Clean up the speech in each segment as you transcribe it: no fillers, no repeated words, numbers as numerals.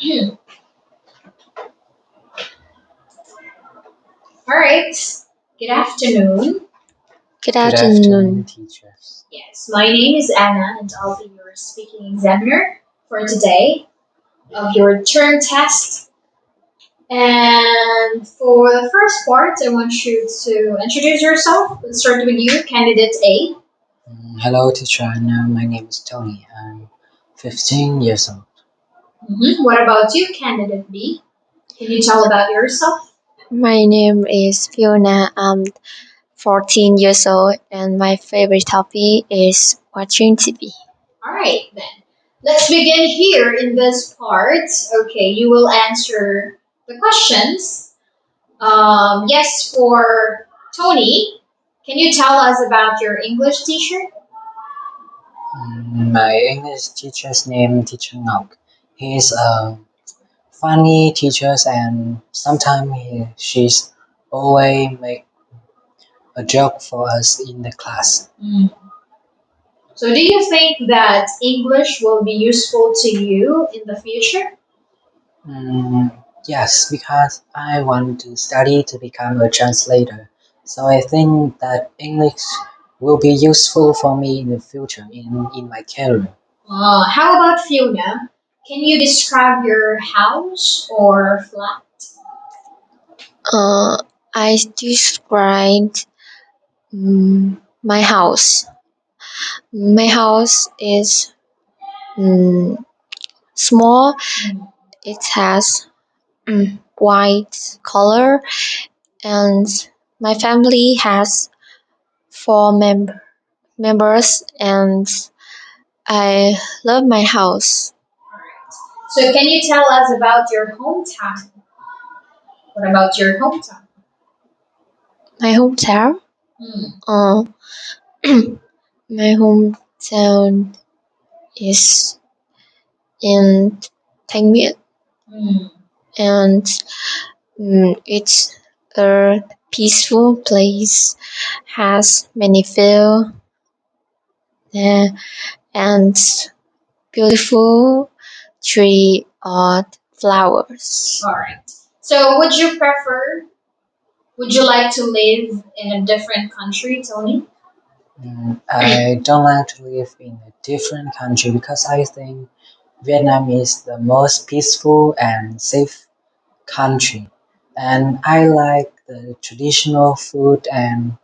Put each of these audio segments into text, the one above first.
All right. Good afternoon. Good Good afternoon, afternoon. teachers. Yes, my name is Anna, and I'll be your speaking examiner for today of your term test. And for the first part, I want you to introduce yourself. Let's start with you, candidate A. Hello, teacher Anna. My name is Tony. I'm 15 years old. What about you, candidate B? Can you tell about yourself? My name is Fiona. I'm 14 years old, and my favorite hobby is watching TV. All right, then. Let's begin here in this part. Okay, you will answer the questions. Yes, for Tony, can you tell us about your English teacher? My English teacher's name Teacher Ngọc. He's a funny teacher, and sometimes she's always make a joke for us in the class. So, do you think that English will be useful to you in the future? Yes, because I want to study to become a translator. So I think that English will be useful for me in the future in my career. How about Fiona? Can you describe your house or flat? Uh, I described my house. My house is small. It has white color, and my family has four members, and I love my house. So, can you tell us about your hometown? What about your hometown? My hometown. Hmm. Uh, my hometown is in Thanh Miện, Hmm. and it's a peaceful place, has many fields and beautiful tree or flowers. All right. So, would you like to live in a different country, Tony? I don't like to live in a different country because I think Vietnam is the most peaceful and safe country. And I like the traditional food and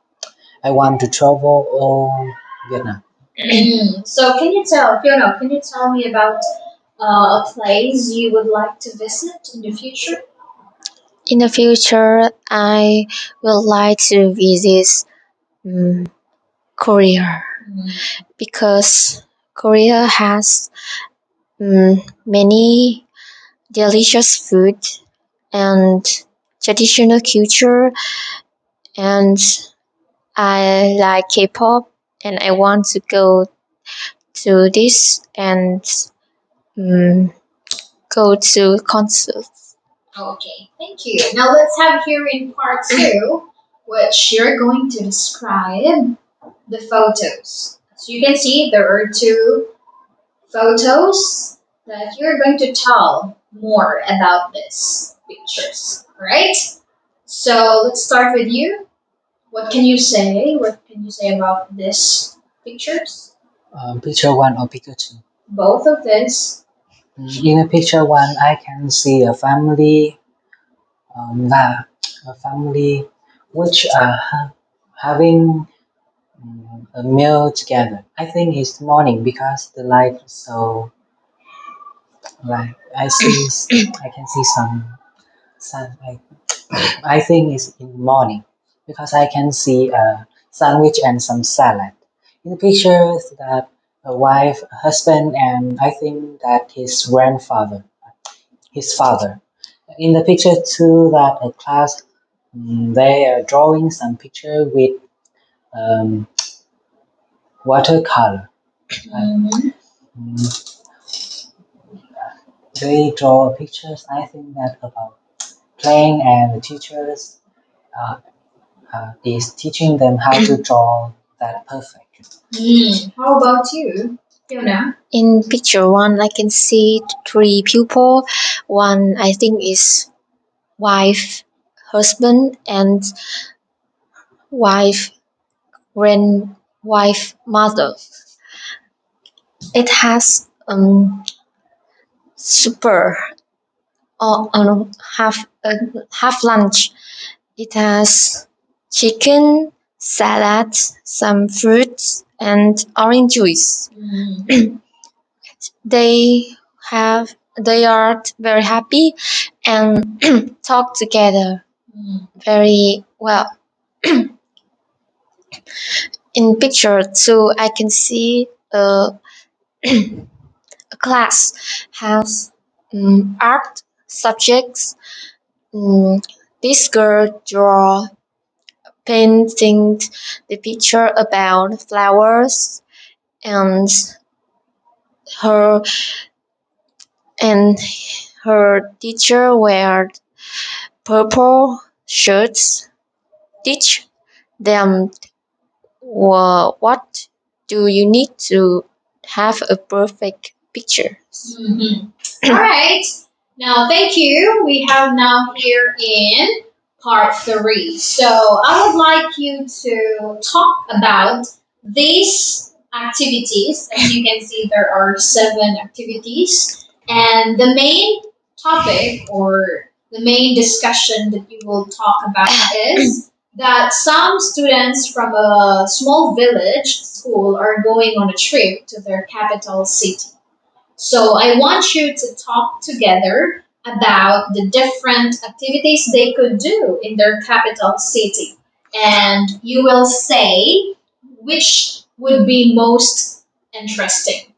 I want to travel all Vietnam. So, Fiona, can you tell me about a place you would like to visit in the future? In the future, I would like to visit Korea because Korea has many delicious food and traditional culture, and I like K-pop, and I want to go to this and um, go to concerts. Okay, thank you. Now let's have here in part two, which you're going to describe the photos. So you can see there are two photos that you're going to tell more about these pictures. Right? So let's start with you. What can you say? What can you say about these pictures? Picture one or picture two? Both of this. In the picture one, I can see a family, a family which are having a meal together. I think it's morning because the light is so like I can see some sun. I think it's in the morning because I can see a sandwich and some salad. In the pictures that a wife, a husband, and I think that his father. In the picture too, that a class, they are drawing some picture with um, watercolor. Mhm. Mm, they draw pictures. I think that about playing, and the teachers uh, is teaching them how to draw that perfect. How about you? Fiona. In picture one, I can see three people. One I think is wife, husband, and wife, wife, mother. It has super or half lunch. It has chicken, salad, some fruits, and orange juice. They they are very happy and talk together very well. In picture two, I can see a class has art subjects. This girl draw painting the picture about flowers and her and her teacher wear purple shirts. Teach them what do you need to have a perfect picture. All right. Now, thank you. We have now here in part three. So, I would like you to talk about these activities. As you can see, there are seven activities, and the main topic or the main discussion that you will talk about is that some students from a small village school are going on a trip to their capital city. So I want you to talk together about the different activities they could do in their capital city. And you will say which would be most interesting.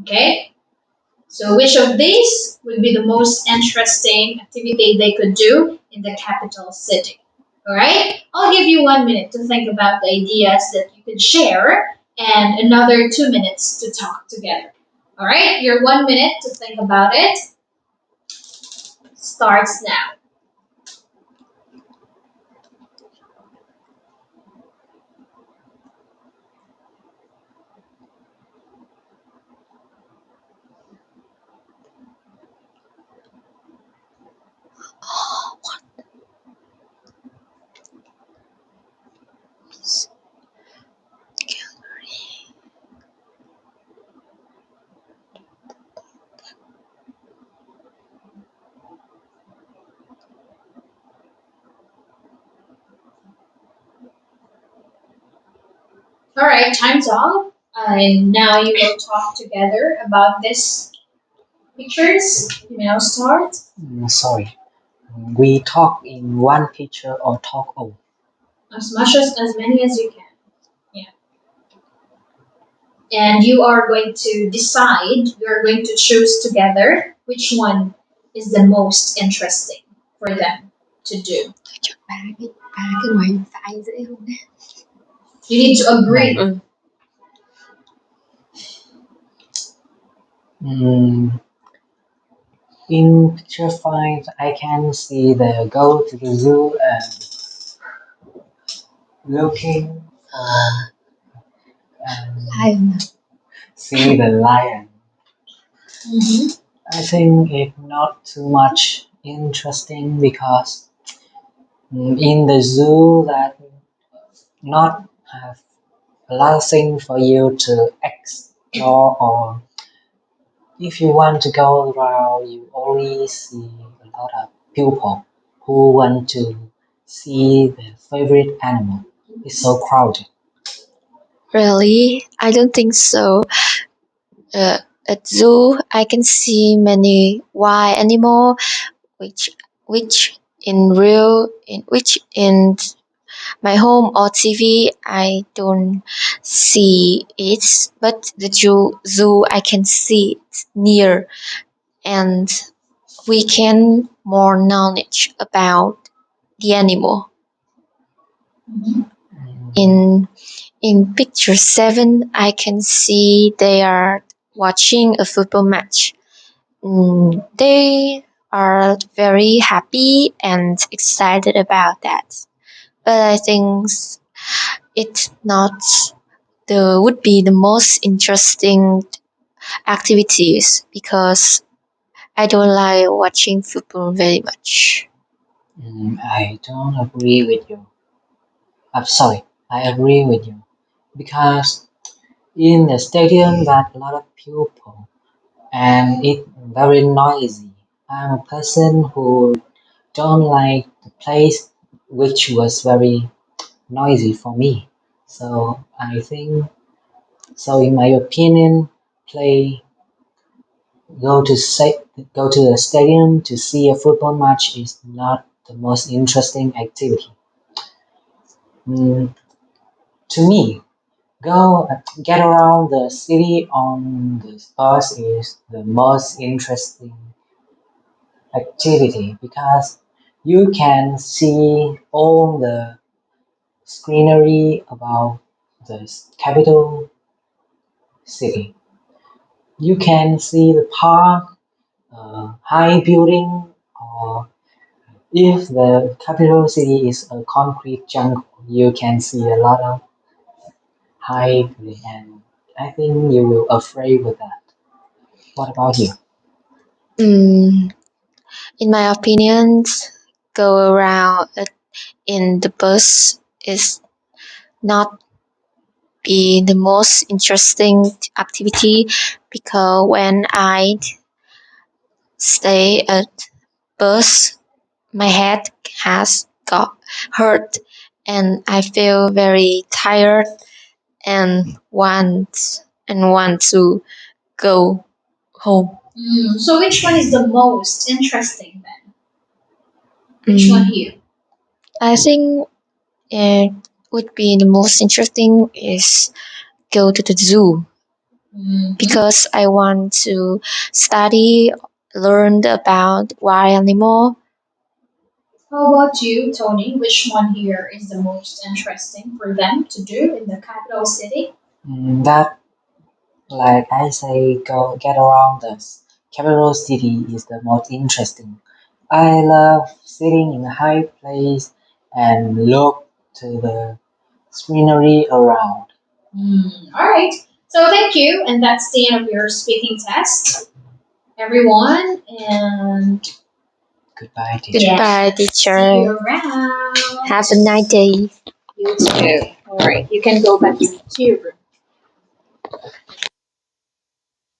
Okay? So which of these would be the most interesting activity they could do in the capital city? All right? I'll give you 1 minute to think about the ideas that you could share and another 2 minutes to talk together. All right? Your 1 minute to think about it starts now. All right, time's up. And now you will talk together about this pictures. You may now start. Sorry. We talk in one picture or talk all. As many as you can. Yeah. And you are going to decide, you are going to choose together which one is the most interesting for them to do. cái ngoài phải dễ không? You need to agree. In picture 5, I can see the go to the zoo and looking for Lion. see the lion. Mm-hmm. I think it's not too much interesting because in the zoo that not have a lot of things for you to explore, or if you want to go around you only see a lot of people who want to see their favorite animal. It's so crowded. Really? I don't think so. Uh, at zoo, I can see many wild animal, which which in my home or TV I don't see it, but the zoo I can see it near, and we can more knowledge about the animal. Mm-hmm. In picture seven, I can see they are watching a football match. They are very happy and excited about that. But I think it's not the would be the most interesting activities because I don't like watching football very much. I don't agree with you. I'm sorry, I agree with you because in the stadium that a lot of people and it very noisy. I'm a person who don't like the place which was very noisy for me. So I think so in my opinion play go to say, go to the stadium to see a football match is not the most interesting activity. Mm, to me, go get around the city on the bus is the most interesting activity because you can see all the scenery about the capital city. You can see the park, high building, or if the capital city is a concrete jungle, you can see a lot of high building, and I think you will afraid with that. What about you? Mm, in my opinion, go around in the bus is not be the most interesting activity because when I stay at bus, my head has got hurt and I feel very tired and want to go home. So which one is the most interesting then? Which one here? I think it would be the most interesting is go to the zoo because I want to study, learn about wild animal. How about you, Tony? Which one here is the most interesting for them to do in the capital city? That like I say, go get around the capital city is the most interesting. I love sitting in a high place and look to the scenery around. All right. So thank you, and that's the end of your speaking test, everyone. And Goodbye, teacher. Goodbye, see teacher. you around. Have a nice day. You too. All right. You can go back to your room.